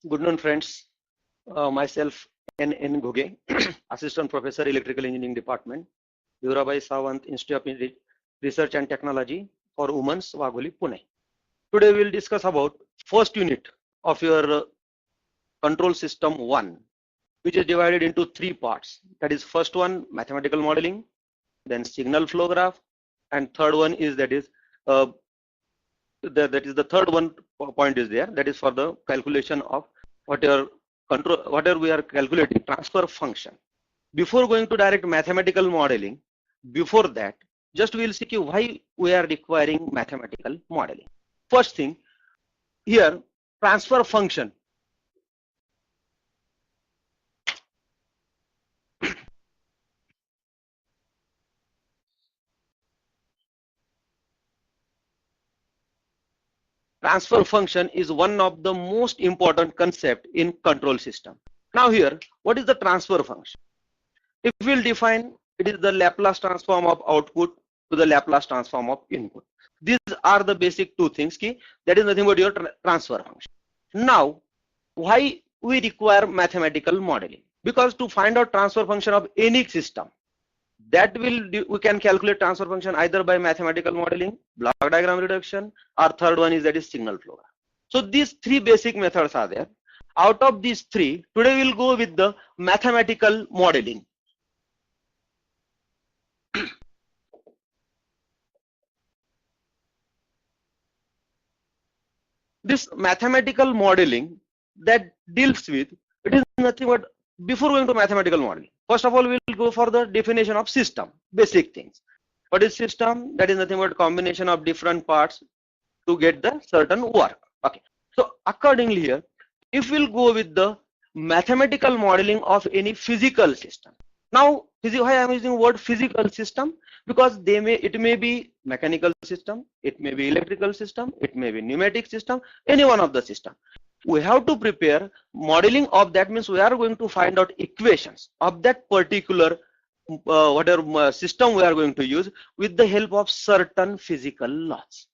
Good noon, friends. Myself, N. Ghuge, Assistant Professor, Electrical Engineering Department, Dhirubhai Sawant, Institute of Research and Technology for Women's, Wagholi, Pune. Today we will discuss about first unit of your control system 1, which is divided into 3 parts. That is first one, mathematical modeling, then signal flow graph, and third one is that is the third one point is there, that is for the calculation of whatever we are calculating, transfer function. Before going to direct mathematical modeling, before that, just we will see why we are requiring mathematical modeling. First thing, here transfer function. Transfer function is one of the most important concept in control system. Now here, what is the transfer function? If we will define, it is the Laplace transform of output to the Laplace transform of input. These are the basic two things. That is nothing but your transfer function. Now, why we require mathematical modeling? Because to find out transfer function of any system, that we can calculate transfer function either by mathematical modeling, block diagram reduction, or third one is that is signal flow. So these 3 basic methods are there. Out of these 3, today we'll go with the mathematical modeling. This mathematical modeling that deals with, it is nothing but, before going to mathematical modeling, first of all we will go for the definition of system, basic things. What is system? That is nothing but combination of different parts to get the certain work. Okay, so accordingly here, if we'll go with the mathematical modeling of any physical system. Now why I am using word physical system? Because it may be mechanical system, it may be electrical system, it may be pneumatic system, any one of the system. We have to prepare modeling of that, means we are going to find out equations of that particular whatever system we are going to use with the help of certain physical laws.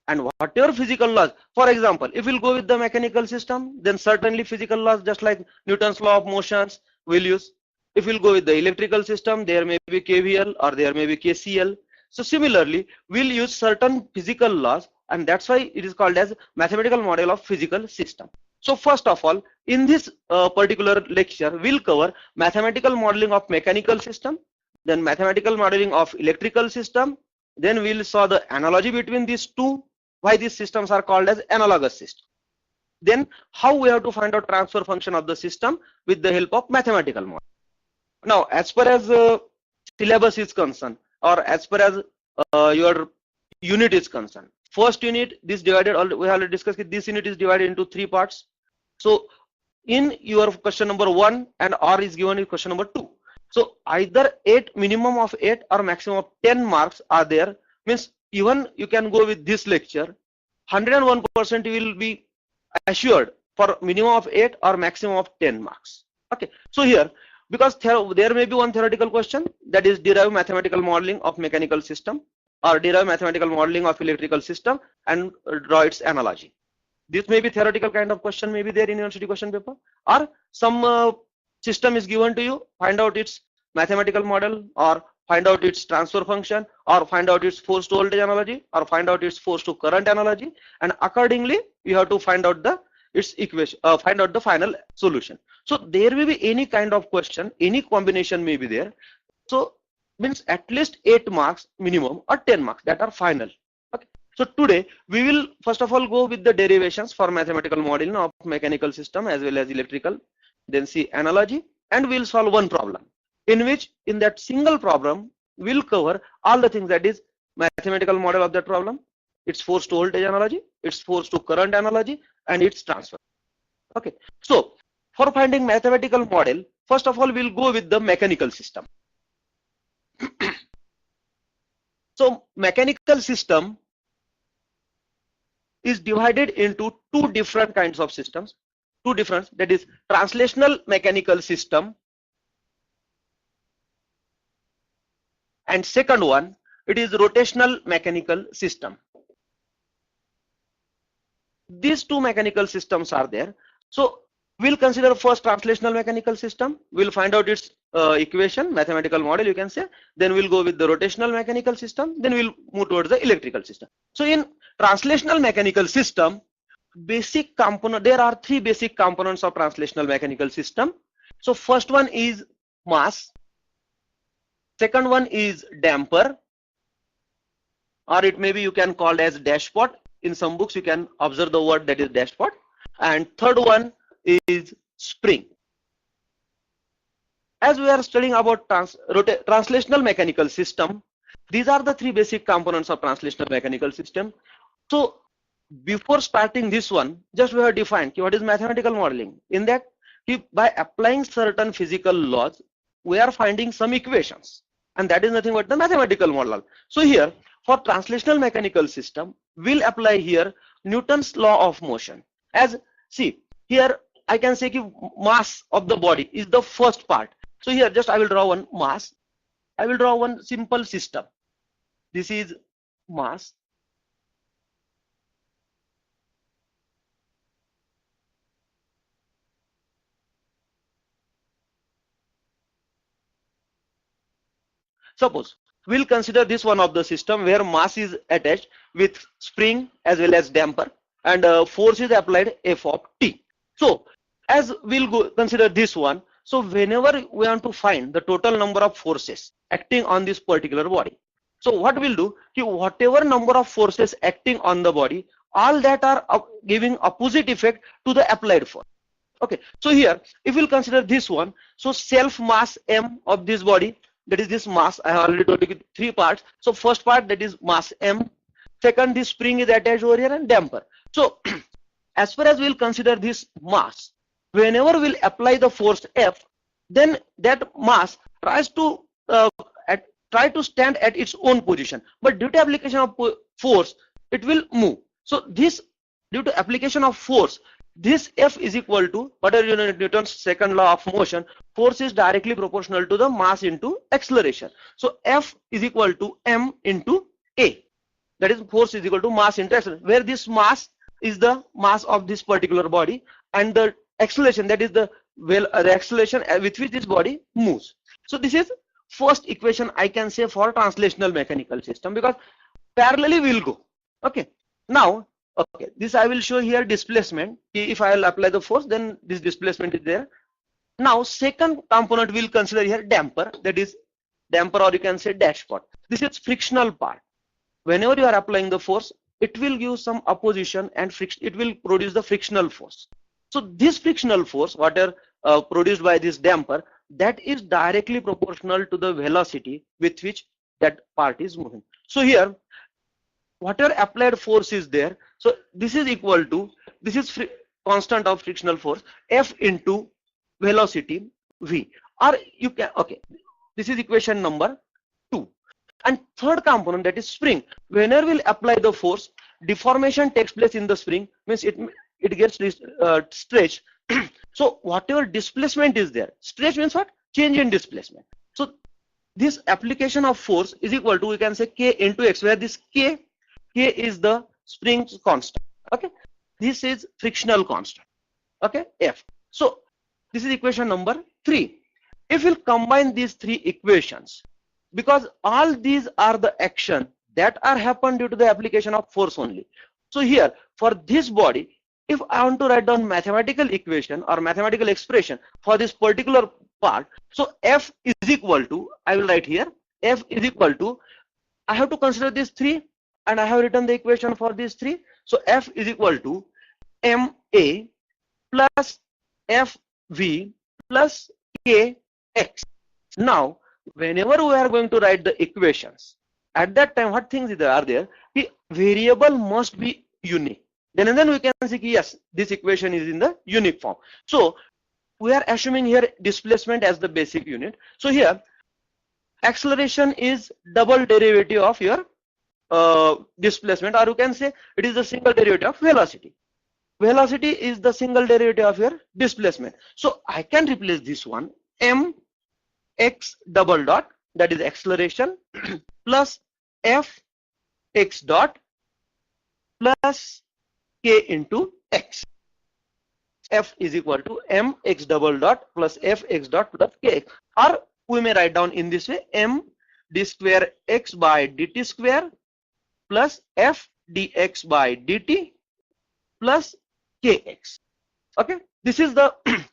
And whatever physical laws, for example, if we'll go with the mechanical system, then certainly physical laws just like Newton's law of motions we'll use. If we'll go with the electrical system, there may be KVL or there may be KCL. So similarly, we'll use certain physical laws, and that's why it is called as mathematical model of physical system. So first of all, in this particular lecture, we'll cover mathematical modeling of mechanical system, then mathematical modeling of electrical system, then we'll saw the analogy between these two, why these systems are called as analogous system. Then how we have to find out transfer function of the system with the help of mathematical model. Now, as far as syllabus is concerned, or as far as your unit is concerned, first unit, this divided, we already discussed it, this unit is divided into 3 parts. So in your question number 1 and R is given in question number 2. So either 8, minimum of 8 or maximum of 10 marks are there. Means even you can go with this lecture, 101% you will be assured for minimum of 8 or maximum of 10 marks. Okay, so here, because there may be one theoretical question, that is derive mathematical modeling of mechanical system or derive mathematical modeling of electrical system and draw its analogy. This may be theoretical kind of question, may be there in university question paper, or some system is given to you, find out its mathematical model, or find out its transfer function, or find out its force to voltage analogy, or find out its force to current analogy, and accordingly you have to find out its equation, find out the final solution. So there may be any kind of question, any combination may be there. So means at least 8 marks minimum or 10 marks that are final. Okay. So today we will first of all go with the derivations for mathematical modeling of mechanical system as well as electrical, then see analogy, and we'll solve one problem in which in that single problem we'll cover all the things, that is mathematical model of that problem, its force to voltage analogy, its force to current analogy, and its transfer. Okay, so for finding mathematical model, first of all we'll go with the mechanical system. So mechanical system is divided into 2 different kinds of systems, 2 different, that is translational mechanical system, and second one, it is rotational mechanical system. These 2 mechanical systems are there. So we'll consider first translational mechanical system. We'll find out its equation, mathematical model, you can say. Then we'll go with the rotational mechanical system. Then we'll move towards the electrical system. So in translational mechanical system, basic component, there are three basic components of translational mechanical system. So first one is mass, second one is damper, or it maybe you can call as dashpot. In some books you can observe the word that is dashpot, and third one is spring. As we are studying about translational mechanical system, these are the three basic components of translational mechanical system. So before starting this one, just we have defined what is mathematical modeling. In that, by applying certain physical laws, we are finding some equations, and that is nothing but the mathematical model. So here for translational mechanical system, we'll apply here Newton's law of motion. As see here, I can say mass of the body is the first part. So here just I will draw one mass. I will draw one simple system. This is mass. Suppose we'll consider this one of the system where mass is attached with spring as well as damper, and force is applied F of T. So as we'll consider this one, so whenever we want to find the total number of forces acting on this particular body, so what we'll do, whatever number of forces acting on the body, all that are giving opposite effect to the applied force. Okay, so here if we'll consider this one, so self mass M of this body, that is this mass, I have already told you three parts. So first part, that is mass M, second this spring is attached over here, and damper. So as far as we'll consider this mass, whenever we'll apply the force F, then that mass tries to stand at its own position, but due to application of force it will move. So this, due to application of force, this F is equal to whatever you know, Newton's second law of motion, force is directly proportional to the mass into acceleration. So F is equal to M into A, that is force is equal to mass into acceleration, where this mass is the mass of this particular body, and the acceleration, that is the acceleration with which this body moves. So this is first equation I can say for translational mechanical system, because parallelly we'll go. Okay, now okay, this I will show here displacement. If I will apply the force, then this displacement is there. Now second component we'll consider here damper, that is damper, or you can say dashpot. This is frictional part. Whenever you are applying the force, it will give some opposition and friction, it will produce the frictional force. So this frictional force, whatever produced by this damper, that is directly proportional to the velocity with which that part is moving. So here whatever applied force is there, so this is equal to, this is constant of frictional force, F into velocity V, or you can, okay, this is equation number 2. And third component, that is spring. Whenever we'll apply the force, deformation takes place in the spring, means it gets stretched. So whatever displacement is there, stretch means what? Change in displacement. So this application of force is equal to, we can say K into X, where this K is the spring constant. Okay, this is frictional constant. Okay, F. So this is equation number 3. If we'll combine these three equations, because all these are the action that are happen due to the application of force only. So here for this body, if I want to write down mathematical equation or mathematical expression for this particular part, so F is equal to, I will write here, F is equal to, I have to consider these three, and I have written the equation for these three. So F is equal to MA plus FV plus KX. Now whenever we are going to write the equations, at that time what things are there? The variable must be unique. Then we can see yes, this equation is in the unique form. So we are assuming here displacement as the basic unit. So here acceleration is double derivative of your displacement, or you can say it is the single derivative of velocity. Velocity is the single derivative of your displacement. So I can replace this one, M x double dot, that is acceleration, plus F x dot plus K into X. F is equal to mx double dot plus fx dot plus kx, or we may write down in this way, m d square x by dt square plus f dx by dt plus kx. Okay, this is the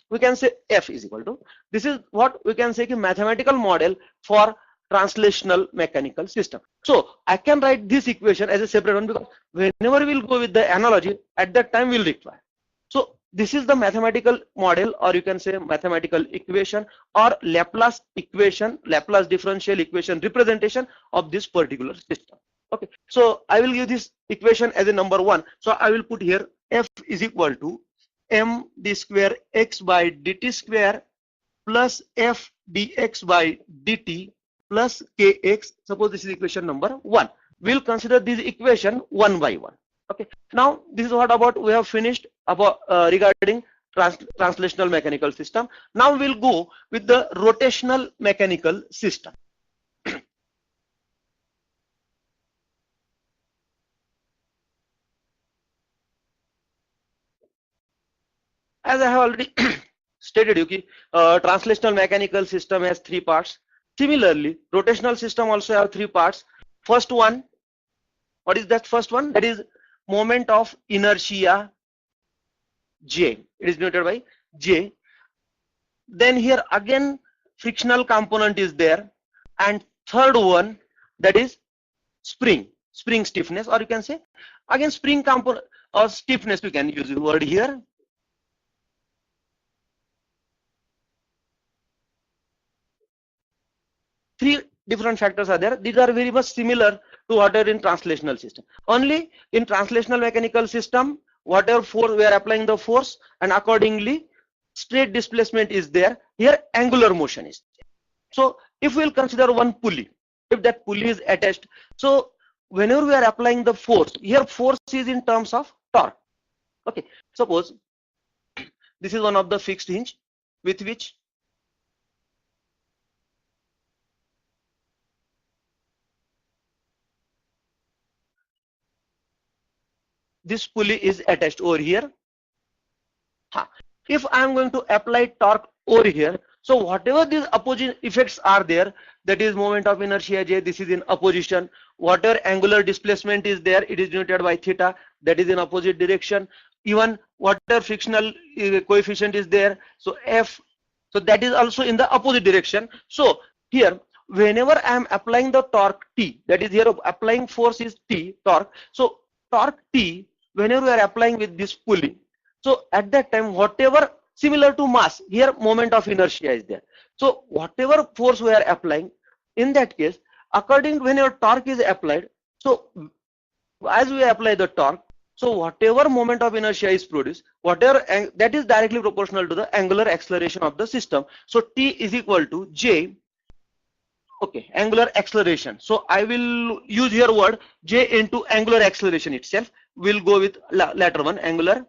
we can say F is equal to, this is what we can say ki mathematical model for translational mechanical system. So I can write this equation as a separate one, because whenever we'll go with the analogy, at that time we'll require. So this is the mathematical model, or you can say mathematical equation, or Laplace equation, Laplace differential equation representation of this particular system. Okay, so I will give this equation as a number 1. So I will put here F is equal to m d square x by dt square plus f dx by dt plus kx. Suppose this is equation number 1. We'll consider this equation one by one. Okay, now this is what about we have finished about regarding translational mechanical system. Now we'll go with the rotational mechanical system. As I have already stated you ki translational mechanical system has 3 parts. Similarly, rotational system also have 3 parts. First one, what is that first one? That is moment of inertia J. It is denoted by J. Then here again frictional component is there, and third one, that is spring stiffness, or you can say again spring component or stiffness, we can use the word here. Three different factors are there. These are very much similar to what are in translational system. Only in translational mechanical system, whatever force we are applying the force, and accordingly straight displacement is there. Here angular motion is there. So if we will consider one pulley, if that pulley is attached, so whenever we are applying the force, here force is in terms of torque. Okay, suppose this is one of the fixed hinge with which this pulley is attached over here. If I am going to apply torque over here, so whatever these opposite effects are there, that is moment of inertia J, this is in opposition. Whatever angular displacement is there, it is denoted by theta, that is in opposite direction. Even whatever frictional coefficient is there, so F, so that is also in the opposite direction. So here whenever I am applying the torque T, that is here applying force is T, torque. So torque T, whenever we are applying with this pulley, so at that time whatever similar to mass, here moment of inertia is there. So whatever force we are applying, in that case, according to whenever torque is applied, so as we apply the torque, so whatever moment of inertia is produced, whatever that is directly proportional to the angular acceleration of the system. So T is equal to J. Okay, angular acceleration. So I will use here word J into angular acceleration itself. We'll go with later one, angular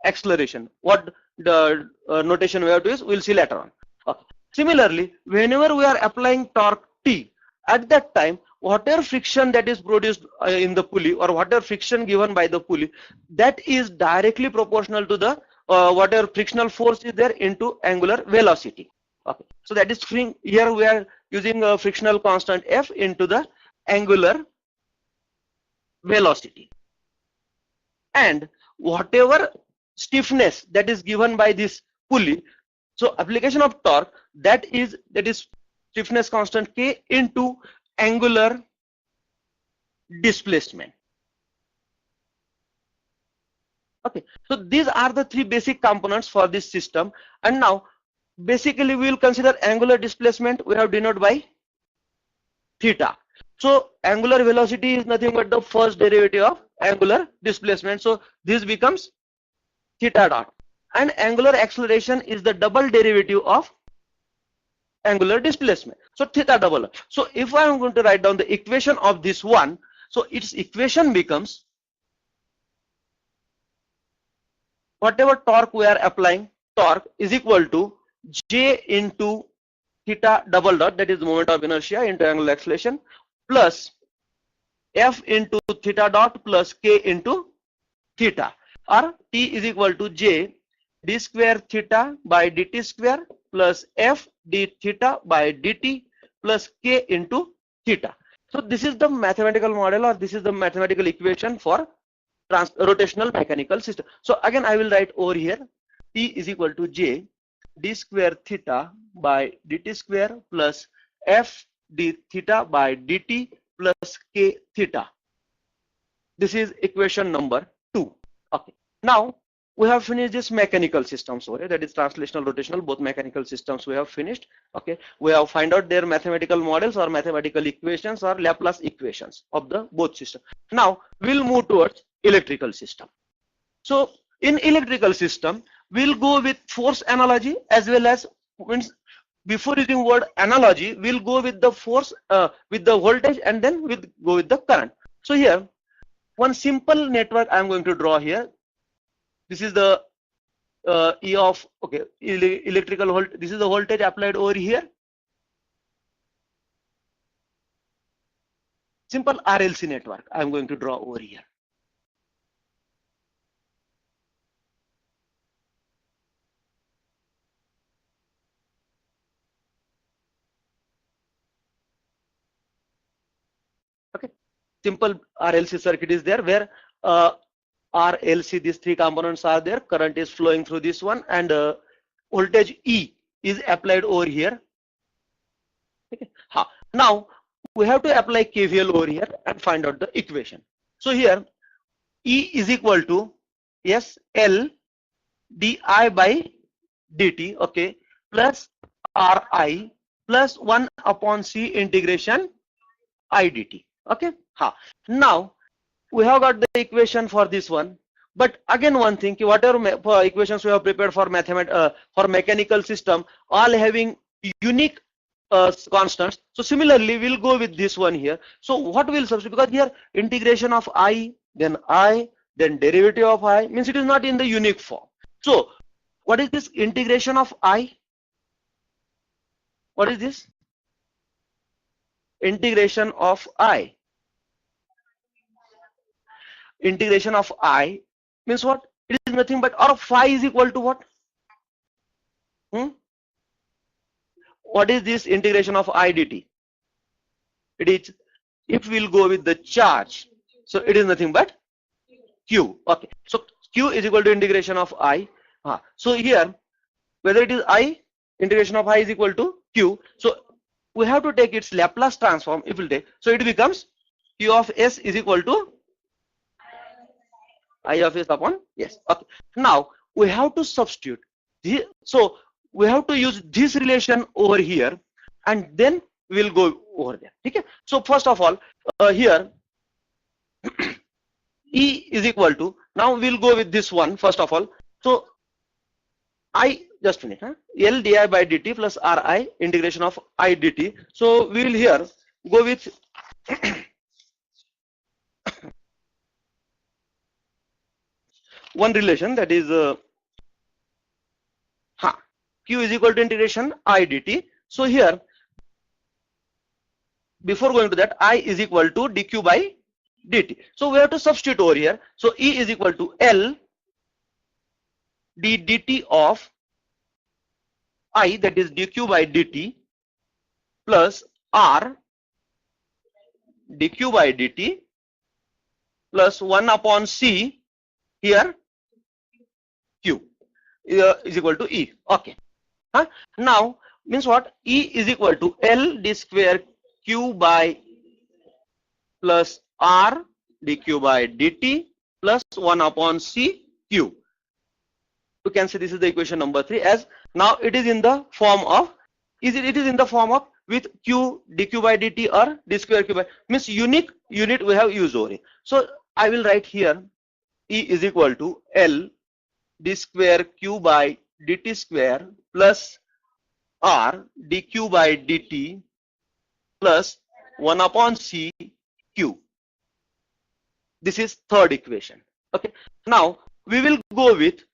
acceleration. What the notation we have to use, we'll see later on. Similarly, whenever we are applying torque T, at that time whatever friction that is produced in the pulley, or whatever friction given by the pulley, that is directly proportional to the whatever frictional force is there into angular velocity. Okay, so that is here we are using a frictional constant F into the angular velocity, and whatever stiffness that is given by this pulley, so application of torque, that is stiffness constant K into angular displacement. Okay, so these are the 3 basic components for this system. And now basically we will consider angular displacement. We have denoted by theta. So angular velocity is nothing but the first derivative of angular displacement, so this becomes theta dot, and angular acceleration is the double derivative of angular displacement, so theta double. So if I am going to write down the equation of this one, so its equation becomes whatever torque we are applying, torque is equal to J into theta double dot, that is the moment of inertia into angular acceleration, plus F into theta dot plus K into theta, or T is equal to J d square theta by dt square plus f d theta by dt plus k into theta. So this is the mathematical model, or this is the mathematical equation for rotational mechanical system. So again I will write over here, T is equal to J d square theta by dt square plus f d theta by dt plus k theta. This is equation number 2. Okay, now we have finished this mechanical systems over here, that is translational, rotational, both mechanical systems we have finished. Okay, we have find out their mathematical models or mathematical equations or Laplace equations of the both system. Now we'll move towards electrical system. So in electrical system we'll go with force analogy, as well as, means before using word analogy we'll go with the force with the voltage, and then we'll go with the current. So here one simple network I am going to draw here. This is the E of, okay, electrical voltage. This is the voltage applied over here. Simple RLC network I am going to draw over here. Okay, simple RLC circuit is there, where RLC, these three components are there, current is flowing through this one, and voltage E is applied over here. Okay. Now we have to apply KVL over here and find out the equation. So here E is equal to L di by dt, okay, plus Ri plus 1 upon C integration I dt. Okay. Now we have got the equation for this one, but again one thing, whatever equations we have prepared for for mechanical system, all having unique constants. So similarly we'll go with this one here. So what will substitute, because here integration of I, then derivative of I, means it is not in the unique form. So what is this integration of I? What is this integration of I? Integration of I means what? It is nothing but, or phi is equal to what? What is this integration of I dt? It is, if we'll go with the charge, so it is nothing but Q. Okay, so Q is equal to integration of I. So here, whether it is I, integration of I is equal to Q, so we have to take its Laplace transform. If we'll take, so it becomes Q of S is equal to I of S upon S. Okay. Now we have to substitute. So we have to use this relation over here, and then we'll go over there. Okay. So first of all, here E is equal to, now we'll go with this one first of all. So I, just a minute, L di by dt plus Ri integration of I dt. So we will here go with one relation, that is Q is equal to integration I dt. So here, before going to that, I is equal to dq by dt. So we have to substitute over here. So E is equal to L d dt of I, that is dq by dt, plus R dq by dt plus 1 upon C, here Q is equal to E. Okay. Now means what? E is equal to L d square Q by plus R dq by dt plus 1 upon C Q. You can say this is the equation number 3, as now it is in the form of, it is in the form of with Q dq by dt or d square Q by, means unique unit we have used over here. So I will write here E is equal to L d square Q by dt square plus R dq by dt plus 1 upon C Q. This is third equation. Okay. Now we will go with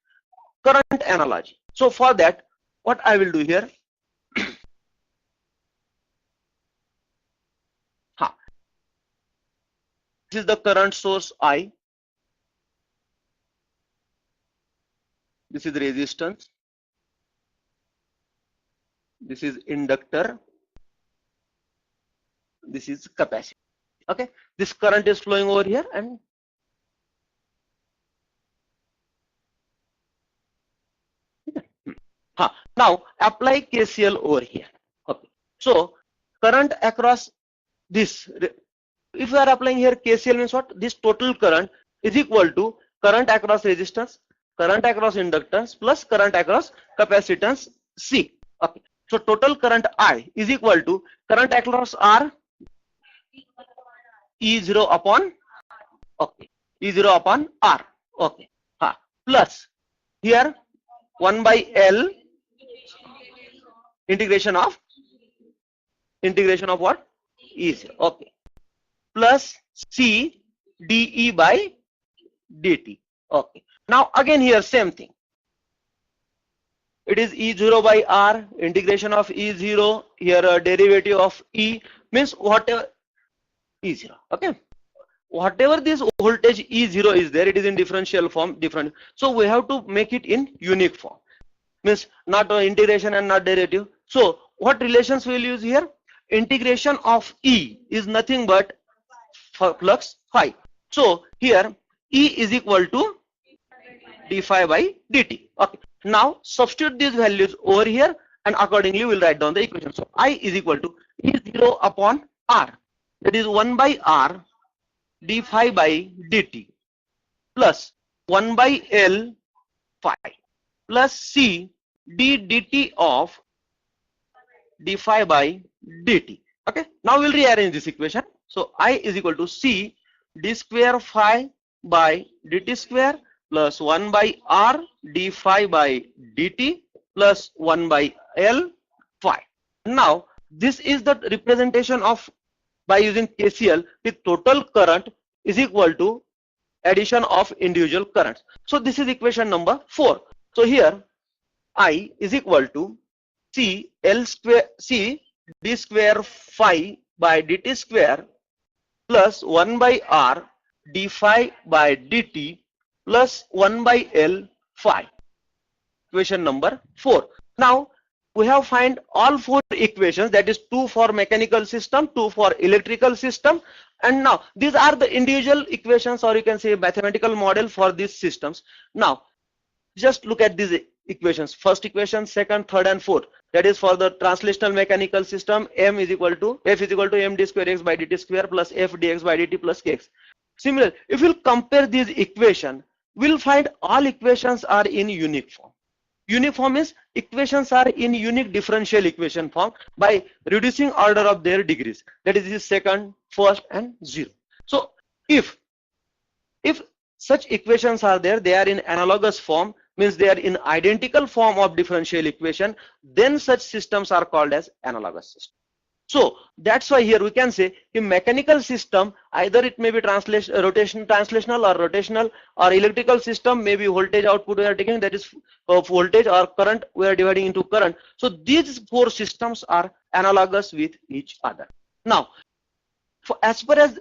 current analogy. So for that, what I will do here, this is the current source I. this is resistance, this is inductor, this is capacitor. Okay, this current is flowing over here, and now apply KCL over here. Okay, so current across this, if we are applying here KCL means what? This total current is equal to current across resistance, current across inductance plus current across capacitance C. Okay, so total current I is equal to current across R, E0 upon, okay, E0 upon R. Okay, plus here 1 by L integration of what? E0. Okay, plus C dE by dt. Okay, now again here same thing. It is E0 by R, integration of E0, here a derivative of E, means whatever E0. Okay, whatever this voltage E0 is there, it is in differential form, different. So we have to make it in unique form, means not integration and not derivative. So what relations we will use here? Integration of E is nothing but flux phi. So here E is equal to d phi by dt. Okay, now substitute these values over here, and accordingly we'll write down the equation. So I is equal to E0 upon R, that is 1 by R d phi by dt, plus 1 by L phi, plus C d dt of d phi by dt. Okay, now we'll rearrange this equation. So I is equal to C d square phi by dt square plus 1 by R d phi by dt plus 1 by L phi. Now this is the representation of, by using KCL, the total current is equal to addition of individual currents. So this is equation number 4. So here I is equal to C L square, C d square phi by dt square plus 1 by R d phi by dt plus 1 by L phi. Equation number 4. Now we have find all 4 equations, that is 2 for mechanical system, 2 for electrical system, and now these are the individual equations, or you can say mathematical model for these systems. Now just look at these equations, first equation, second, third and fourth. That is for the translational mechanical system, F is equal to md square x by dt square plus f dx by dt plus kx. Similarly, if we'll compare these equations, we'll find all equations are in unique form. Unique form is equations are in unique differential equation form by reducing order of their degrees. That is the second, first and 0. So if such equations are there, they are in analogous form, means they are in identical form of differential equation, then such systems are called as analogous system. So that's why here we can say in mechanical system, either it may be translational or rotational, or electrical system maybe voltage output we are taking, that is voltage, or current we are dividing into current. So these 4 systems are analogous with each other. Now as far as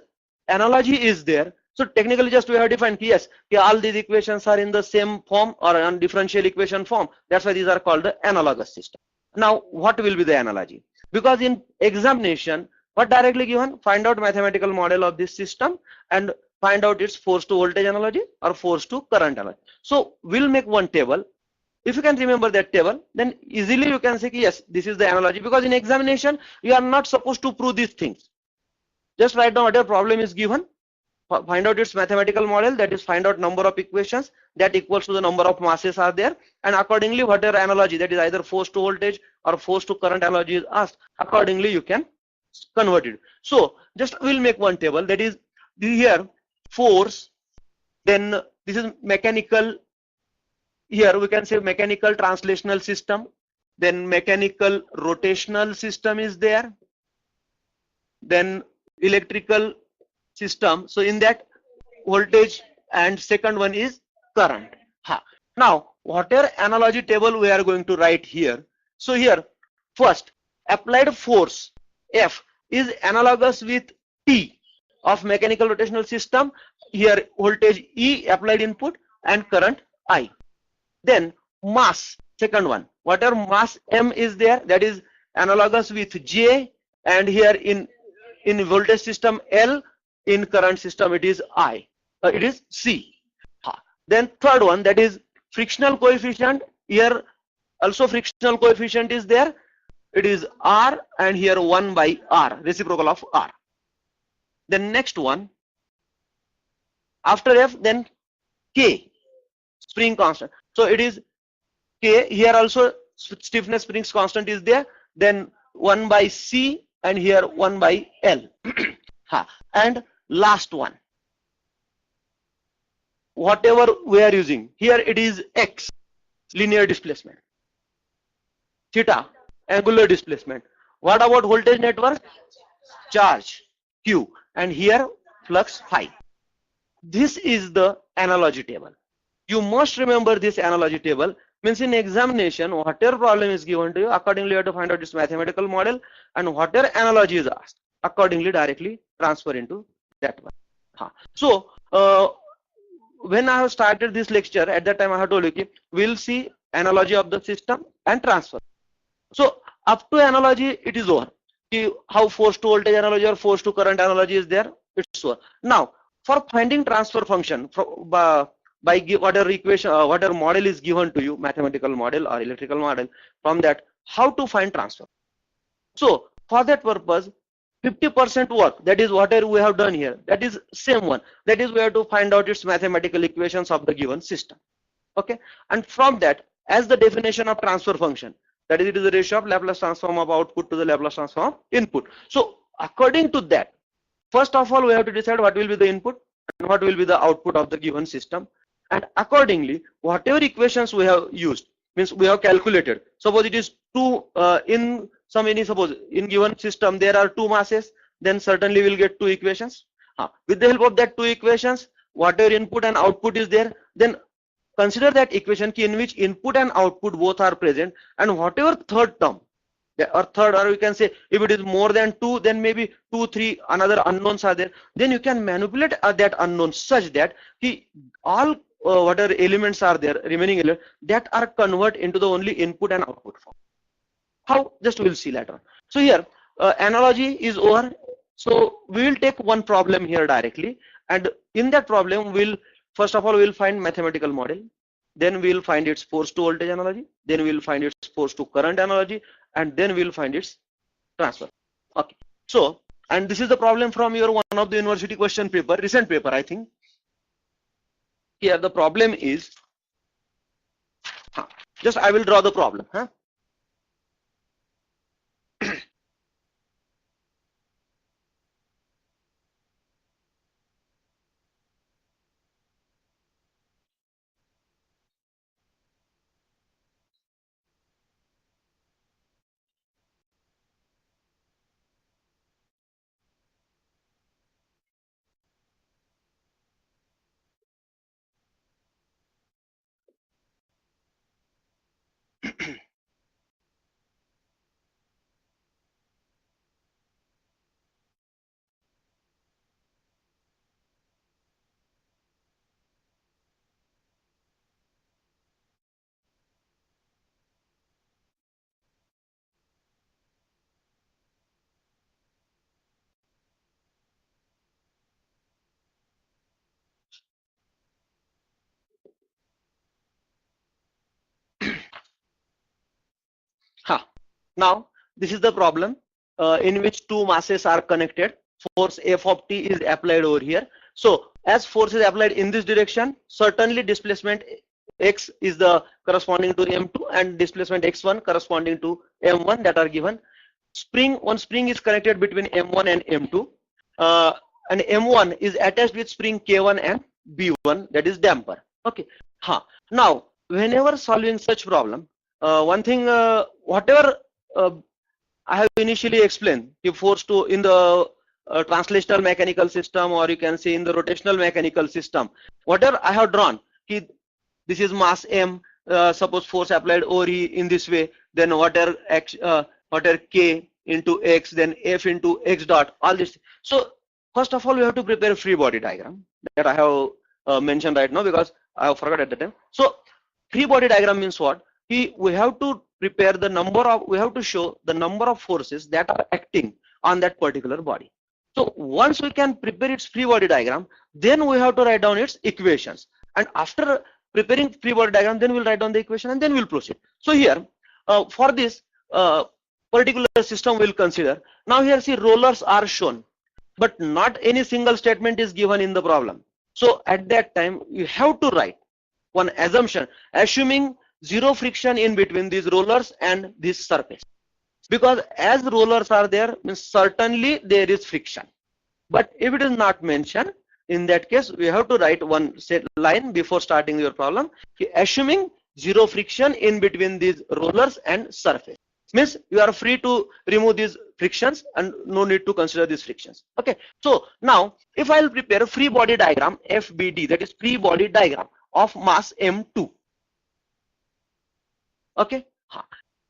analogy is there, so technically just we have defined, yes, all these equations are in the same form or on differential equation form. That's why these are called the analogous system. Now what will be the analogy? Because in examination, what directly given? Find out mathematical model of this system and find out its force to voltage analogy or force to current analogy. So we'll make one table. If you can remember that table, then easily you can say, yes, this is the analogy, because in examination you are not supposed to prove these things. Just write down whatever problem is given, find out its mathematical model, that is find out number of equations that equals to the number of masses are there, and accordingly whatever analogy, that is either force to voltage or force to current analogy is asked, accordingly you can convert it. So just we'll make one table, that is here force, then this is mechanical, here we can say mechanical translational system, then mechanical rotational system is there, then electrical system. So in that voltage, and second one is current. Now whatever analogy table we are going to write here, so here first applied force F is analogous with T of mechanical rotational system, here voltage E applied input and current I. Then mass, second one, whatever mass m is there, that is analogous with J, and here in voltage system L, in current system it is I, it is C. Then third one, that is frictional coefficient. Here also frictional coefficient is there, it is R, and here 1 by R, reciprocal of R. Then next one, after F, then K, spring constant. So it is K, here also stiffness springs constant is there, then 1 by C, and here 1 by L. And last one, whatever we are using here, it is X, linear displacement, theta, angular displacement. What about voltage network? Charge, Q, and here flux phi. This is the analogy table. You must remember this analogy table. Means in examination, whatever problem is given to you, accordingly you have to find out its mathematical model, and whatever analogy is asked, accordingly directly transfer into that one. So when I have started this lecture, at that time I have told you, we'll see analogy of the system and transfer. So up to analogy it is over. How force to voltage analogy or force to current analogy is there, it's over. Now for finding transfer function by whatever equation, whatever model is given to you, mathematical model or electrical model, from that how to find transfer. So for that purpose, 50% work, that is whatever we have done here, that is same one, that is we have to find out its mathematical equations of the given system. Okay, and from that, as the definition of transfer function, that is, it is the ratio of Laplace transform of output to the Laplace transform of input. So according to that, first of all we have to decide what will be the input and what will be the output of the given system, and accordingly whatever equations we have used, means we have calculated, suppose it is two suppose in given system there are two masses, then certainly we'll get two equations. With the help of that two equations, whatever input and output is there, then consider that equation in which input and output both are present, and whatever third term, or we can say if it is more than 2, then maybe 2, 3 another unknowns are there, then you can manipulate that unknown such that all whatever elements are there, remaining elements, that are converted into the only input and output form. How? Just we'll see later. So here analogy is over. So we will take one problem here directly, and in that problem we'll first of all we'll find mathematical model, then we'll find its force to voltage analogy, then we'll find its force to current analogy, and then we'll find its transfer. Okay, so, and this is the problem from your one of the university question paper, recent paper I think. Here the problem is, just I will draw the problem. Now this is the problem in which two masses are connected. Force F of t is applied over here. So as force is applied in this direction, certainly displacement x is the corresponding to m2, and displacement x1 corresponding to m1, that are given. One spring is connected between m1 and m2, and m1 is attached with spring k1 and b1, that is damper. Okay. Now whenever solving such problem, one thing, whatever I have initially explained, the force to in the translational mechanical system, or you can say in the rotational mechanical system, whatever I have drawn, this is mass m, suppose force applied over in this way, then whatever k into x, then f into x dot, all this. So first of all we have to prepare a free body diagram that I have mentioned right now, because I have forgot at the time. So free body diagram means what? We have to prepare the number of, we have to show the number of forces that are acting on that particular body. So once we can prepare its free body diagram, then we have to write down its equations. And after preparing free body diagram, then we'll write down the equation and then we'll proceed. So here, for this particular system we'll consider. Now here see rollers are shown, but not any single statement is given in the problem. So at that time, you have to write one assumption, assuming zero friction in between these rollers and this surface. Because as rollers are there, means certainly there is friction. But if it is not mentioned, in that case, we have to write one set line before starting your problem, assuming zero friction in between these rollers and surface. Means you are free to remove these frictions and no need to consider these frictions. Okay. So now if I'll prepare a free body diagram FBD, that is free body diagram of mass M2. Okay.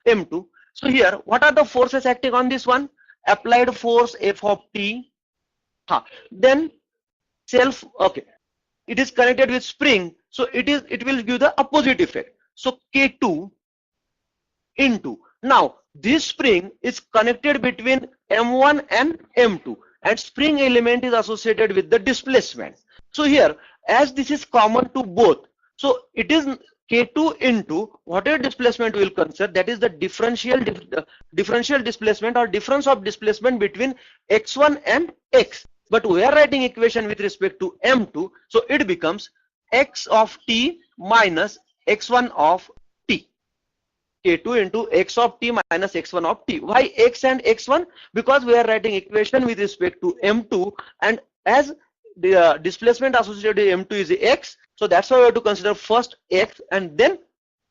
M2. So here, what are the forces acting on this one? Applied force F of T. Then self, okay. It is connected with spring, so it will give the opposite effect. So K2 into, now this spring is connected between M1 and M2, and spring element is associated with the displacement. So here, as this is common to both, so it is K2 into whatever displacement we will consider, that is the differential displacement or difference of displacement between x1 and x. But we are writing equation with respect to M2, so it becomes x of t minus x1 of t. K2 into x of t minus x1 of t. Why x and x1? Because we are writing equation with respect to M2, and as the displacement associated with M2 is x, so that's why we have to consider first x and then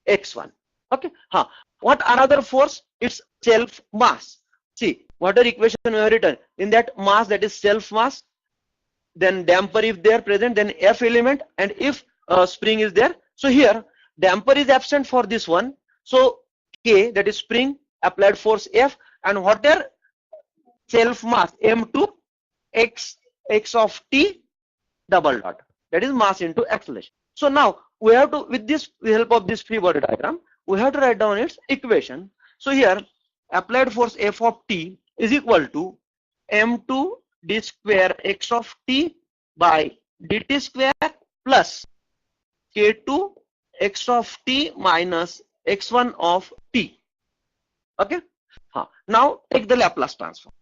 x1. Okay. What another force? It's self mass. See, whatever equation we have written, in that mass, that is self mass, then damper if they are present, then F element, and if spring is there. So here damper is absent for this one, so K, that is spring, applied force F, and whatever self mass M2 x of t double dot, that is mass into acceleration. So now we have to, with this, with help of this free body diagram, we have to write down its equation. So here applied force F of t is equal to M2 d square x of t by dt square plus K2 x of t minus x1 of t. Okay. Now take the Laplace transform.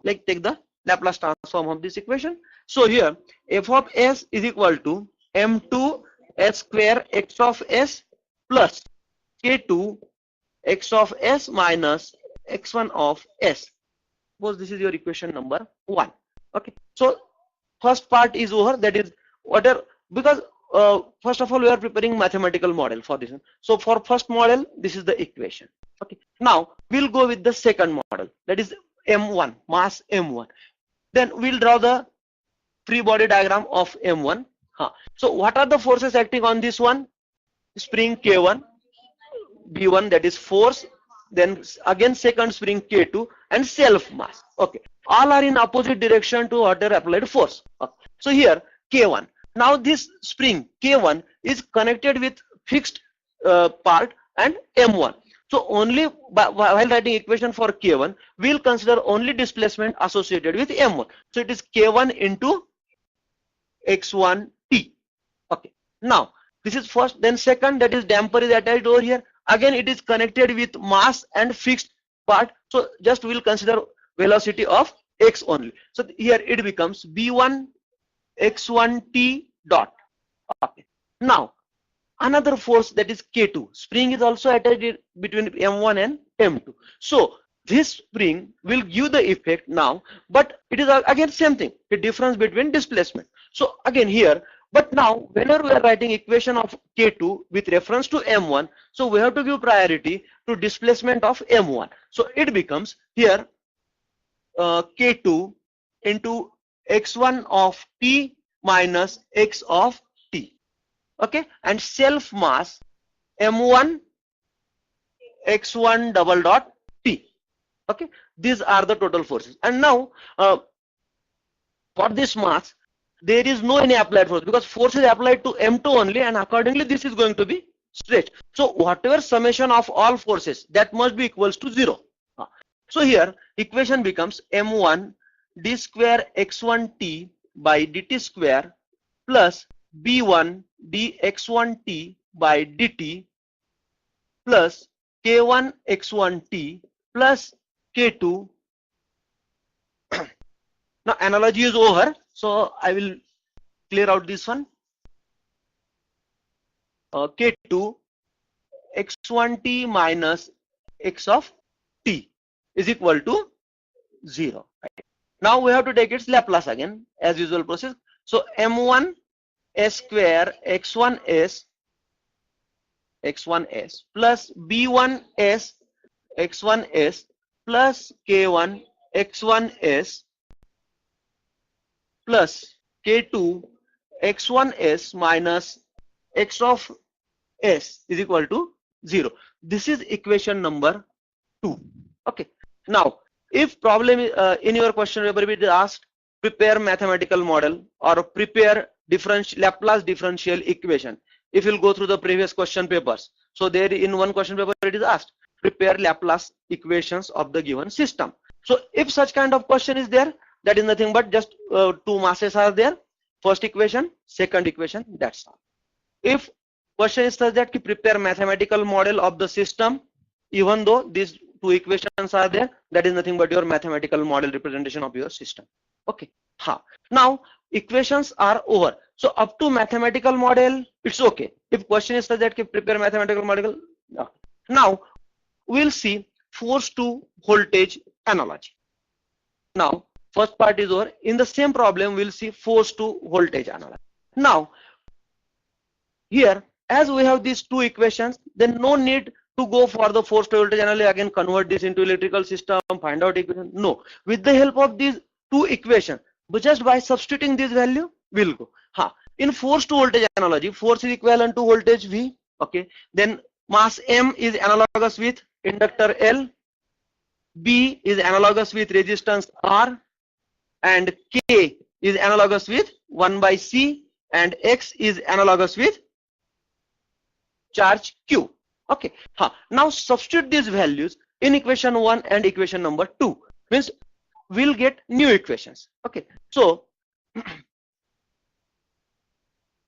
Like take the Laplace transform of this equation. So here f of s is equal to M2 s square x of s plus K2 x of s minus x1 of s. Suppose this is your equation number 1. Okay. So first part is over, that is whatever, because first of all we are preparing mathematical model for this one. So for first model, this is the equation. Okay. Now we'll go with the second model, that is M1, mass M1. Then we'll draw the free body diagram of M1. So what are the forces acting on this one? Spring K1, B1, that is force, then again second spring K2, and self mass. Okay. All are in opposite direction to whatever applied force. Okay. So here K1. Now this spring K1 is connected with fixed part and M1. So only while writing equation for K1, we'll consider only displacement associated with M1. So it is K1 into x1 t. Okay. Now this is first, then second, that is damper is attached over here. Again it is connected with mass and fixed part. So just we'll consider velocity of x only. So here it becomes B1 x1 t dot. Okay. Now another force, that is K2. Spring is also attached between M1 and M2. So this spring will give the effect now, but it is again same thing, the difference between displacement. So again here, but now whenever we are writing equation of K2 with reference to M1, so we have to give priority to displacement of M1. So it becomes here K2 into x1 of t minus x of t. Okay, and self mass M1 x1 double dot t. Okay, these are the total forces. And now for this mass, there is no any applied force, because force is applied to M2 only, and accordingly this is going to be stretch. So whatever summation of all forces, that must be equals to 0. So here equation becomes m1 d square x1 t by dt square plus b1 dx1 t by dt plus k1 x1 t plus k2. Now analogy is over, so I will clear out this one. K2 x1 t minus x of t is equal to 0. Right? Now we have to take its Laplace again, as usual process. So m1 s square x1s plus b1 s x1s plus k1 x1s plus k2 x1s minus x of s is equal to 0. This is equation number 2. Okay. Now, if problem in your question paper it is asked, prepare mathematical model or prepare Laplace differential equation. If you'll go through the previous question papers, so there in one question paper it is asked, prepare Laplace equations of the given system. So if such kind of question is there, that is nothing but just two masses are there, first equation, second equation, that's all. If question is such that prepare mathematical model of the system, even though these two equations are there, that is nothing but your mathematical model representation of your system. Okay. Now equations are over. So up to mathematical model, it's okay. If question is such that prepare mathematical model, no. Now we'll see force to voltage analogy. Now first part is over. In the same problem, we'll see force to voltage analogy. Now here, as we have these two equations, then no need to go for the force to voltage analogy, again convert this into electrical system, find out equation. No, with the help of these two equations, but just by substituting this value, we'll go. In force to voltage analogy, force is equivalent to voltage V. Okay, then mass M is analogous with inductor L, B is analogous with resistance R, and K is analogous with 1 by C, and X is analogous with charge Q. Okay. Now substitute these values in equation 1 and equation number 2. Means we'll get new equations. Okay. So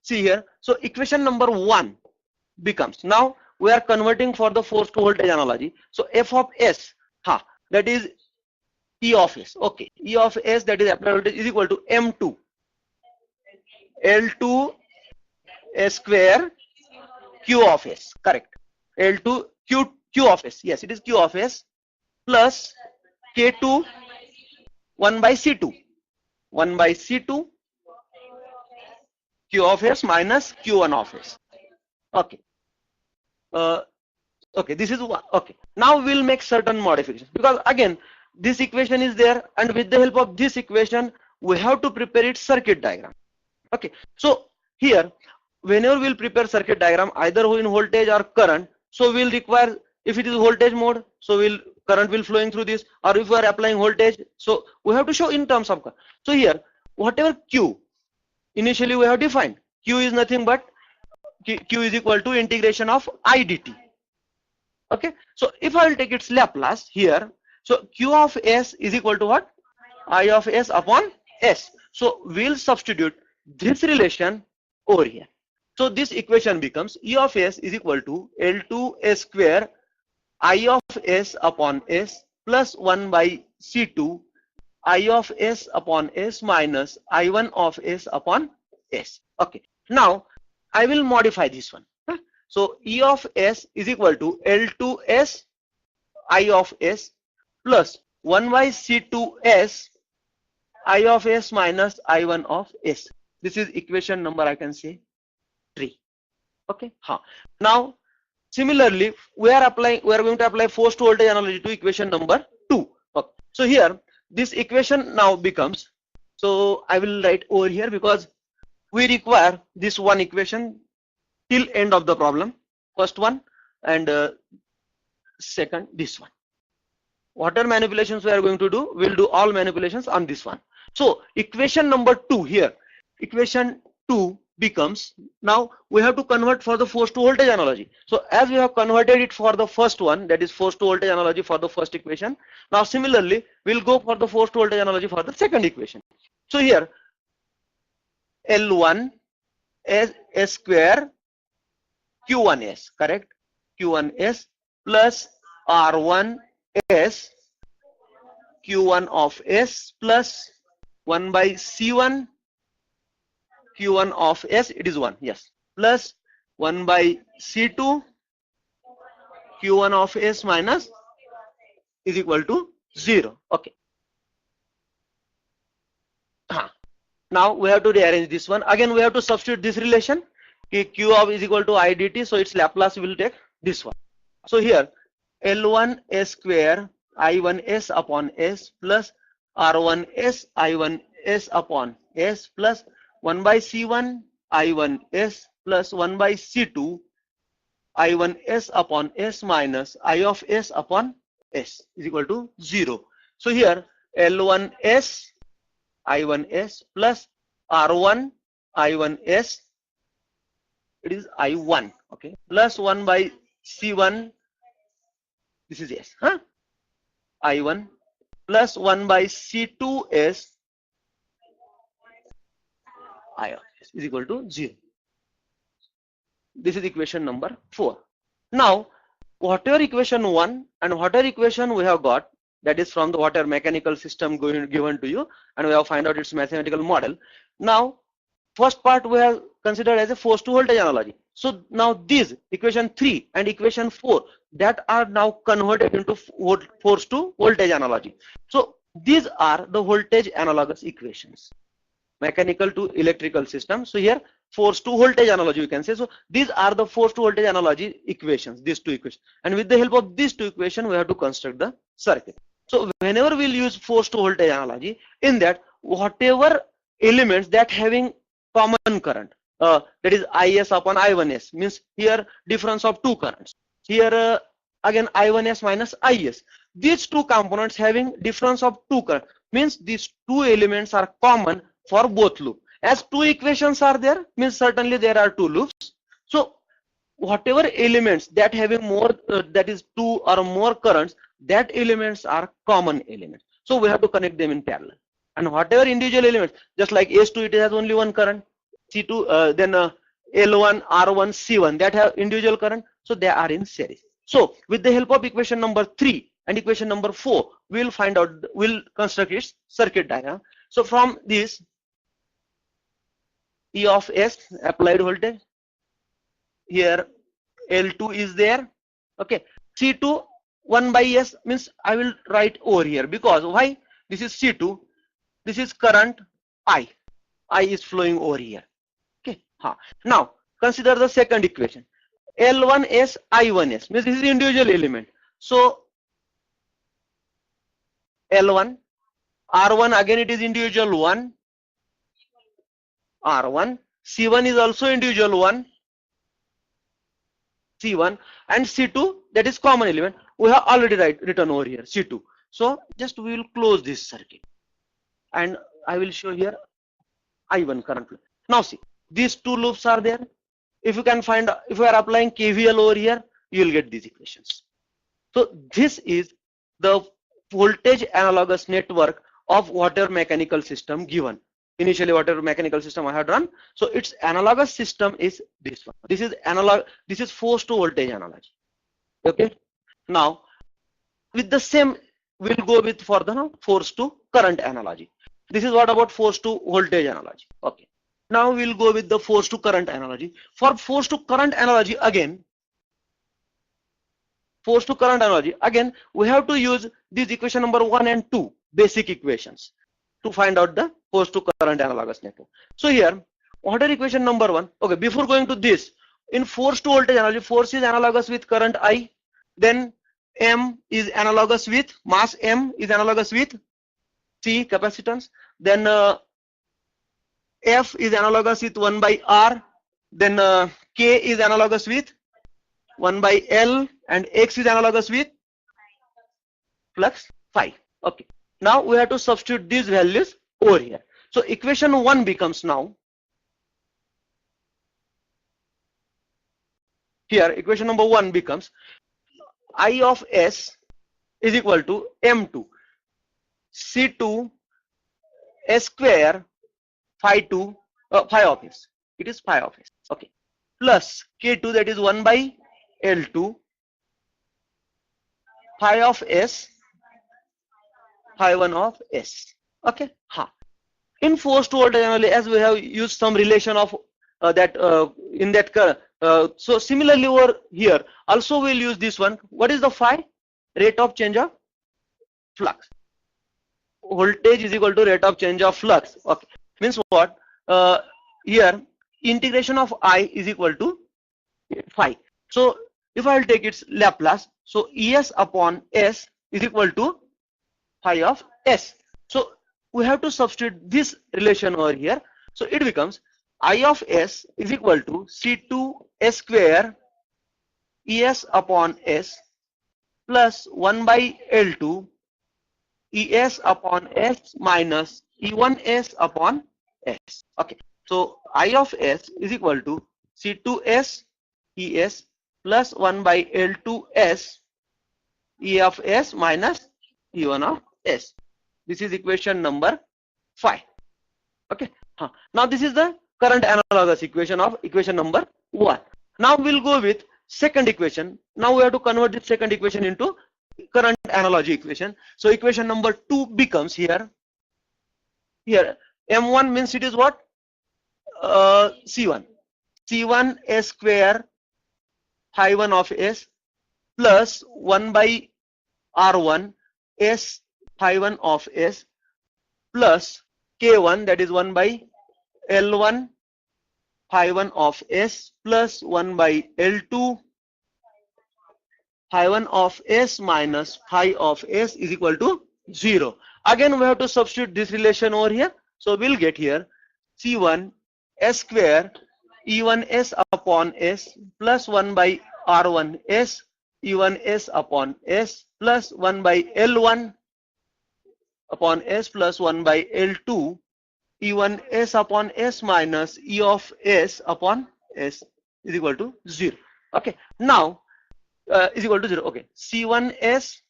see here. So equation number 1 becomes, now we are converting for the force to voltage analogy. So F of S, that is E of S. Okay. E of S, that is applied voltage, is equal to M2 L2 S square Q of S. Correct. L2 Q of S. Yes, it is Q of S plus K2 1 by C2. 1 by C2 Q of S minus Q1 of S. Okay. Okay, this is one. Okay. Now we'll make certain modifications, because again this equation is there, and with the help of this equation we have to prepare its circuit diagram. Okay. So here, whenever we'll prepare circuit diagram, either in voltage or current, so we'll require, if it is voltage mode, so current will flowing through this, or if we are applying voltage, so we have to show in terms of current. So here, whatever Q initially we have defined, Q is nothing but Q is equal to integration of I dt. Okay. So if I will take its Laplace here, so Q of S is equal to what? I of S upon S. So we'll substitute this relation over here. So this equation becomes E of S is equal to L2 S square I of S upon S plus 1 by C2 I of S upon S minus I1 of S upon S. Okay. Now I will modify this one. So E of S is equal to L2 S I of S plus 1 by C2 S I of S minus I1 of S. This is equation number, I can say, 3. Okay. Now similarly we are going to apply force to voltage analogy to equation number 2. Okay. So here this equation now becomes, so I will write over here because we require this one equation till end of the problem, first one, and second this one. Whatever manipulations we are going to do, we'll do all manipulations on this one. So equation number 2 here, equation 2 becomes, now we have to convert for the force to voltage analogy. So as we have converted it for the first one, that is force to voltage analogy for the first equation, now similarly we'll go for the force to voltage analogy for the second equation. So here L1 S square Q1S, correct, Q1S plus R1S Q1 of S plus 1 by C1 Q1 of S, it is 1, yes, plus 1 by C2 Q1 of S minus is equal to 0. Okay. Now we have to rearrange this one. Again we have to substitute this relation. Q of is equal to I dt, so its Laplace will take this one. So here L1 S square I1 S upon S plus R1 S I1 S upon S plus 1 by C1 I1 S plus 1 by C2 I1 S upon S minus I of S upon S is equal to 0. So here L1 S I1 S plus R1 I1 S, it is I1, okay, plus 1 by C1, this is S, I1 plus 1 by C2S I of S is equal to 0. This is equation number 4. Now whatever equation 1 and whatever equation we have got, that is from the whatever mechanical system given to you, and we have find out its mathematical model. Now first part we have considered as a force to voltage analogy. So now these equation 3 and equation 4 that are now converted into force to voltage analogy. So these are the voltage analogous equations, mechanical to electrical system. So here force to voltage analogy we can say. So these are the force to voltage analogy equations, these two equations, and with the help of these two equations we have to construct the circuit. So whenever we'll use force to voltage analogy, in that whatever elements that having common current, that is Is upon I1S, means here difference of two currents, here again I1S minus Is, these two components having difference of two current, means these two elements are common for both loop. As two equations are there, means certainly there are two loops. So whatever elements that having more that is two or more currents, that elements are common elements. So we have to connect them in parallel. And whatever individual elements, just like S2 it has only one current, C2 then L1 R1 C1 that have individual current, so they are in series. So with the help of equation number 3 and equation number 4, we will find out, we'll construct its circuit diagram. So from this E of S applied voltage, here L2 is there, okay, C2 1 by S means I will write over here, because why, this is C2, this is current I is flowing over here, okay. Now consider the second equation, L1S I1S means this is individual element. So L1 R1 again it is individual 1, R1 C1 is also individual 1 C1, and C2 that is common element we have already written over here C2. So just we will close this circuit and I will show here I1 current. Now see, these two loops are there. If you can find, if you are applying KVL over here, you will get these equations. So this is the voltage analogous network of water mechanical system given. Initially whatever mechanical system I had run, so its analogous system is this one. This is analog, this is force to voltage analogy, okay. Now with the same we'll go with for the force to current analogy. This is what about force to voltage analogy, okay. Now we'll go with the force to current analogy. For force to current analogy again, force to current analogy again we have to use this equation number 1 and 2 basic equations to find out the force to current analogous network. So here whatever equation number 1, okay, before going to this, in force to voltage analogy, force is analogous with current I, then M is analogous with mass M is analogous with C capacitance, then F is analogous with 1 by R, then K is analogous with 1 by L, and X is analogous with flux phi, okay. Now we have to substitute these values over here. So equation 1 becomes now here equation number 1 becomes I of S is equal to M2 C2 S square phi 2 phi of S. It is phi of S. Okay. Plus K2, that is 1 by L2 phi of S phi 1 of S. Okay. In forced voltage analogy, as we have used some relation of that in that so similarly over here also we'll use this one. What is the phi? Rate of change of flux. Voltage is equal to rate of change of flux. Okay, means what? Here integration of I is equal to phi. So if I will take its Laplace, so Es upon S is equal to phi of S. So we have to substitute this relation over here. So it becomes I of S is equal to C2 S square Es upon S plus 1 by L2 Es upon S minus E1S upon S. Okay. So I of S is equal to C2S Es plus 1 by L2S E of S minus E1 of S. This is equation number 5. Okay. Now this is the current analogous equation of equation number 1. Now we'll go with second equation. Now we have to convert this second equation into current analogy equation. So equation number 2 becomes here M1 means it is what? C1 S square phi 1 of S plus 1 by R1 S phi 1 of S plus K1, that is 1 by L1 phi 1 of S plus 1 by L2 phi 1 of S minus phi of S is equal to 0. Again we have to substitute this relation over here. So we'll get here C1 S square E1S upon S plus 1 by R1 S E1S upon S plus 1 by L1 upon S plus 1 by L2 E1S upon S minus E of S upon S is equal to 0. Okay. Now is equal to 0. Okay. C1S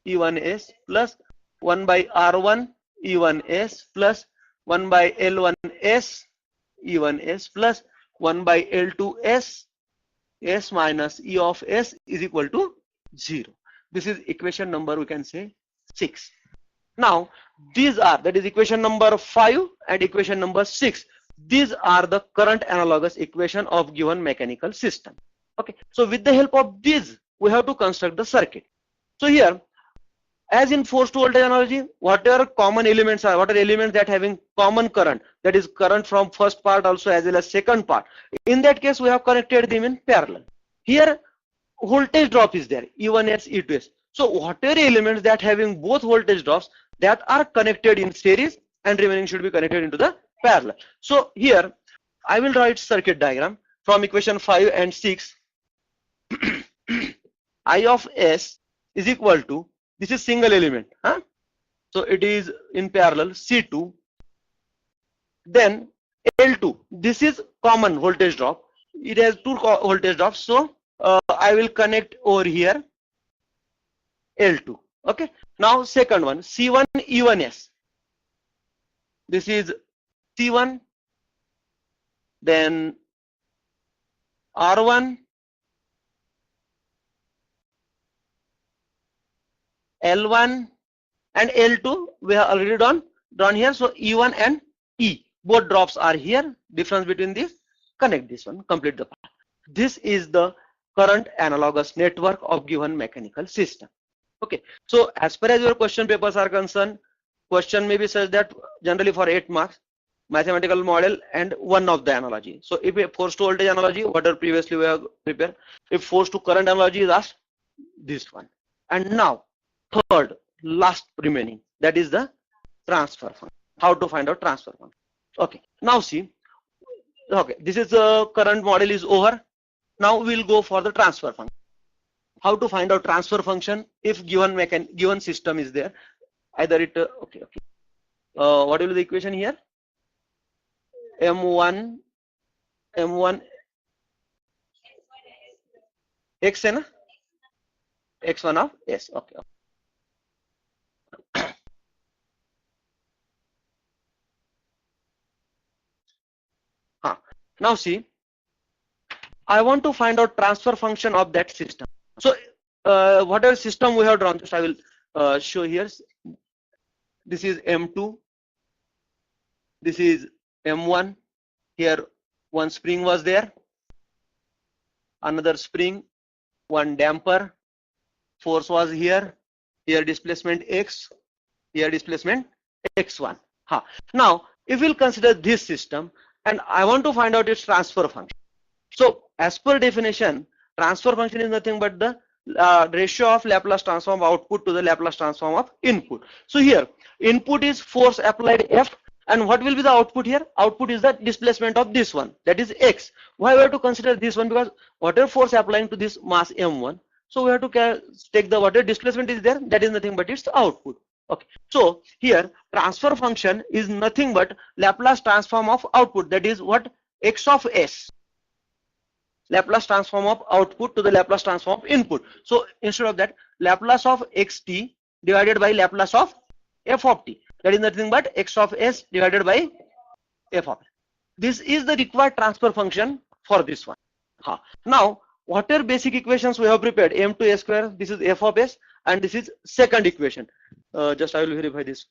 E1S plus 1 by R1 E1S plus 1 by L1S E1S plus 1 by L2S S minus E of S is equal to 0. This is equation number, we can say, 6. Now these are, that is equation number 5 and equation number 6. These are the current analogous equation of given mechanical system. Okay. So with the help of these we have to construct the circuit. So here, as in forced voltage analogy, whatever common elements are, what are elements that having common current, that is current from first part also as well as second part. In that case we have connected them in parallel. Here voltage drop is there, E1S, E2S. So whatever elements that having both voltage drops, that are connected in series and remaining should be connected into the parallel. So here I will write circuit diagram from equation 5 and 6. I of S is equal to, this is single element, so it is in parallel C2, then L2, this is common voltage drop, it has two voltage drops, so I will connect over here L2. Okay. Now second one, C1 E1S, this is C1, then R1 L1 and L2 we have already drawn here. So E1 and E, both drops are here. Difference between this, connect this one, complete the part. This is the current analogous network of given mechanical system. Okay. So as far as your question papers are concerned, question may be such that generally for 8 marks, mathematical model and one of the analogy. So if a forced voltage analogy, whatever previously we have prepared, if forced to current analogy is asked, this one. And now third, last remaining, that is the transfer function. How to find out transfer function. Okay. Now see, okay, this is the current model is over. Now we'll go for the transfer function. How to find out transfer function if given system is there? Either it okay. What will be the equation here? M1 x है ना, x1 of s. Okay. Now see, I want to find out transfer function of that system. So whatever system we have drawn, just I will show here. This is M2, this is M1. Here one spring was there, another spring, one damper, force was here, here displacement x, here displacement x1. Now if we'll consider this system and I want to find out its transfer function. So as per definition, transfer function is nothing but the ratio of Laplace transform of output to the Laplace transform of input. So here input is force applied F, and what will be the output here? Output is the displacement of this one, that is x. Why we have to consider this one? Because whatever force applying to this mass M1, so we have to take the whatever displacement is there, that is nothing but its output. Okay, so here transfer function is nothing but Laplace transform of output, that is what? X of s. Laplace transform of output to the Laplace transform of input. So instead of that, Laplace of xt divided by Laplace of f of t, that is nothing but x of s divided by f of s. This is the required transfer function for this one. Now whatever basic equations we have prepared, m2 s square, this is f of s, and this is second equation. Just I will verify this,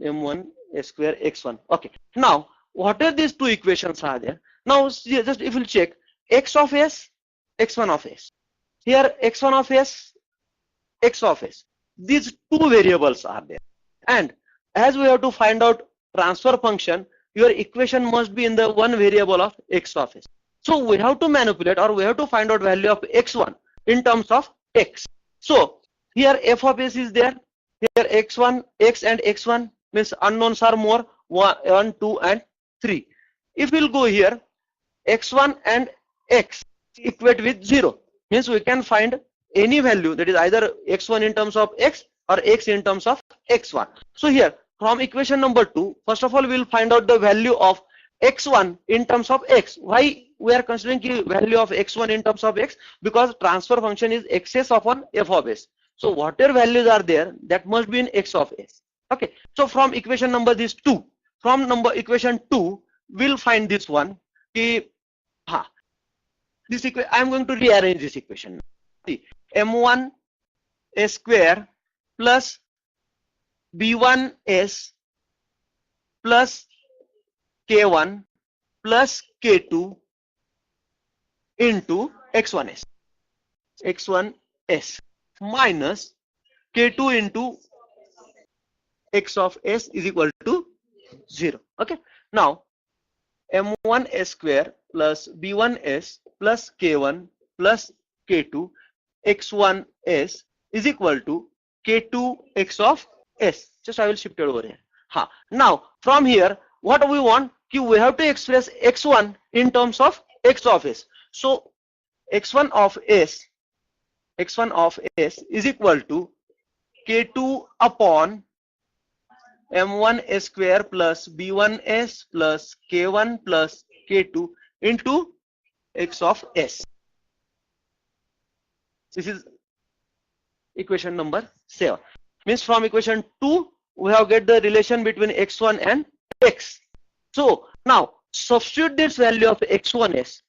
m1 s square x1. Okay, now whatever these two equations are there, now just if you check x of s, x1 of s, here x1 of s, x of s, these two variables are there, and as we have to find out transfer function, your equation must be in the one variable of x of s. So we have to manipulate, or we have to find out value of x1 in terms of x. So here f of s is there, here x1, x and x1 means unknowns are more, 1, 2 and 3. If we'll go here, x1 and x equate with 0, means we can find any value, that is either x1 in terms of x or x in terms of x1. So here from equation number 2, first of all we will find out the value of x1 in terms of x. Why we are considering the value of x1 in terms of x? Because transfer function is xs upon f of s. So whatever values are there, that must be in x of s. Okay, so from equation number this 2, from equation 2 we'll find this one. This equation I am going to rearrange this equation. See, m1 s square plus b1 s plus k1 plus k2 into x1s, x1s minus k2 into x of s is equal to 0. Okay, now m1 s square plus b1s plus k1 plus k2 x1 s is equal to k2 x of s. Just I will shift it over here. Now from here what we want, we have to express x1 in terms of x of s. So x1 of s is equal to k2 upon m1 s square plus b1s plus k1 plus k2 into x of s. This is equation number 7. Means from equation 2 we have get the relation between x1 and x. So now substitute this value of x1s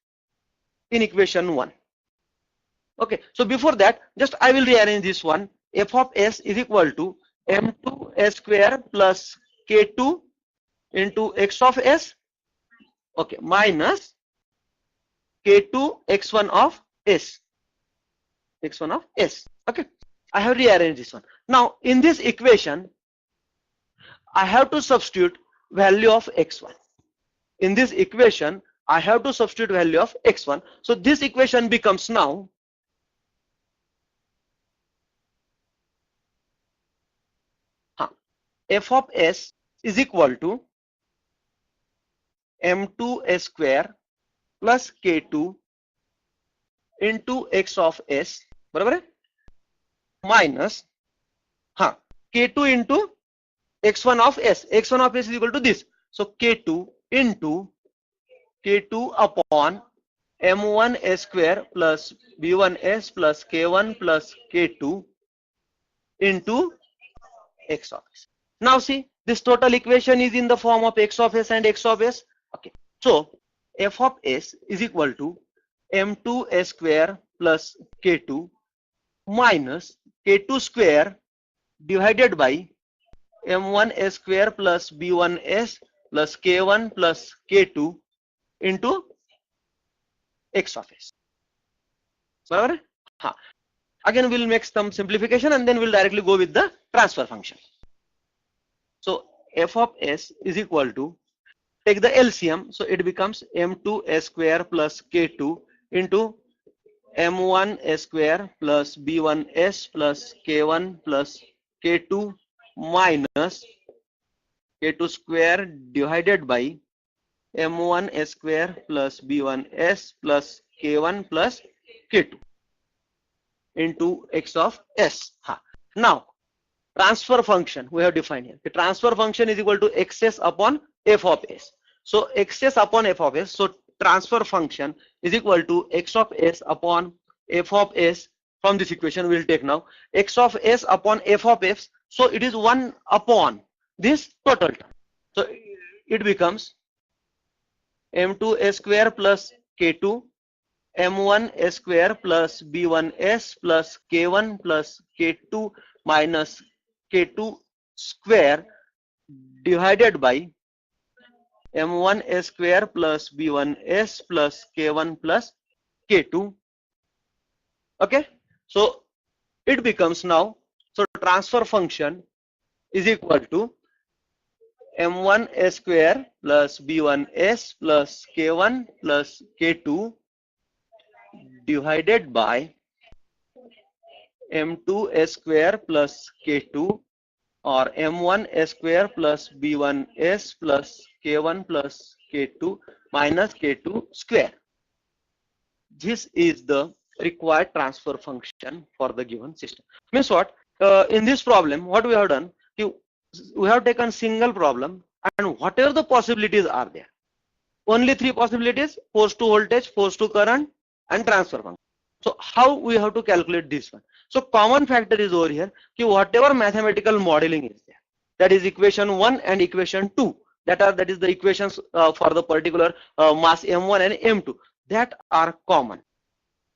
in equation 1. Okay, so before that just I will rearrange this one. F of s is equal to m2 s square plus k2 into x of s, okay, minus k2 x1 of s, x1 of s. Okay, I have rearranged this one. Now in this equation I have to substitute value of x1. In this equation I have to substitute value of x1. So this equation becomes now f of s is equal to m2 s square plus k2 into x of s, बराबर है, minus k2 into x1 of s. x1 of s is equal to this. So k2 into k2 upon m1 s square plus b1 s plus k1 plus k2 into x of s. Now see, this total equation is in the form of x of s and x of s. Okay, so f of s is equal to m2 s square plus k2 minus k2 square divided by m1 s square plus b1 s plus k1 plus k2 into x of s. Barabar? Ha. Again we'll make some simplification and then we'll directly go with the transfer function. So f of s is equal to, take the LCM, so it becomes m2 s square plus k2 into m1 s square plus b1 s plus k1 plus k2 minus k2 square divided by m1 s square plus b1 s plus k1 plus k2 into x of s. Now transfer function we have defined here. The transfer function is equal to xs upon f of s. So xs upon f of s. So transfer function is equal to x of s upon f of s. From this equation we will take now x of s upon f of s. So it is 1 upon this total term. So it becomes m2 s square plus k2 m1 s square plus b1 s plus k1 plus k2 minus k2 square divided by m1 s square plus b1 s plus k1 plus k2. Okay, so it becomes now, so transfer function is equal to m1 s square plus b1 s plus k1 plus k2 divided by m2 s square plus k2 or m1 s square plus b1 s plus k1 plus k2 minus k2 square. This is the required transfer function for the given system. Means what? In this problem, what we have done, we have taken single problem and whatever the possibilities are there. Only 3 possibilities: force to voltage, force to current, and transfer function. So how we have to calculate this one? So common factor is over here, whatever mathematical modeling is there, that is equation 1 and equation 2, that is the equations for the particular mass m1 and m2, that are common.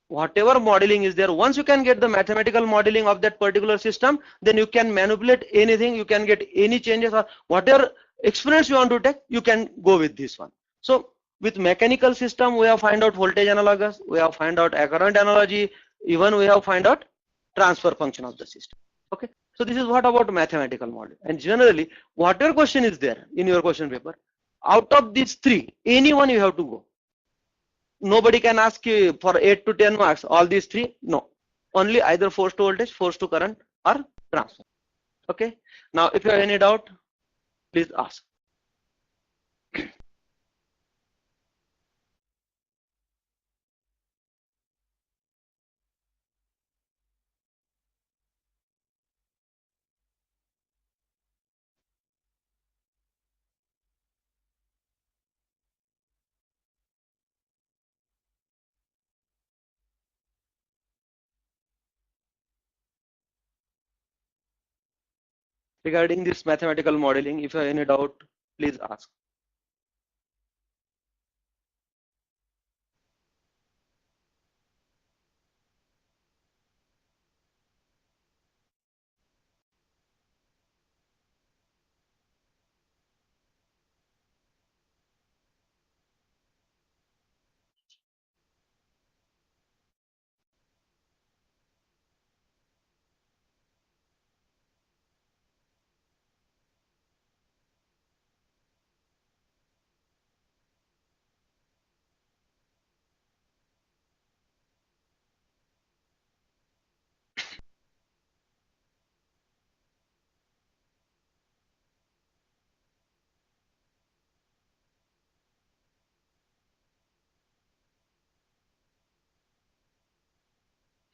Whatever modeling is there, once you can get the mathematical modeling of that particular system, then you can manipulate anything, you can get any changes, or whatever experiments you want to take, you can go with this one. So with mechanical system, we have find out voltage analogous, we have find out a current analogy, even we have find out transfer function of the system. Okay, so this is what about mathematical model. And generally, whatever question is there in your question paper, out of these 3, any one you have to go. Nobody can ask you for 8 to 10 marks all these 3. No, only either force to voltage, force to current, or transfer. Okay, now if you have any doubt, please ask. Regarding this mathematical modeling, if you have any doubt, please ask.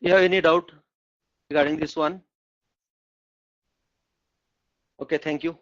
You have any doubt regarding this one? Okay, thank you.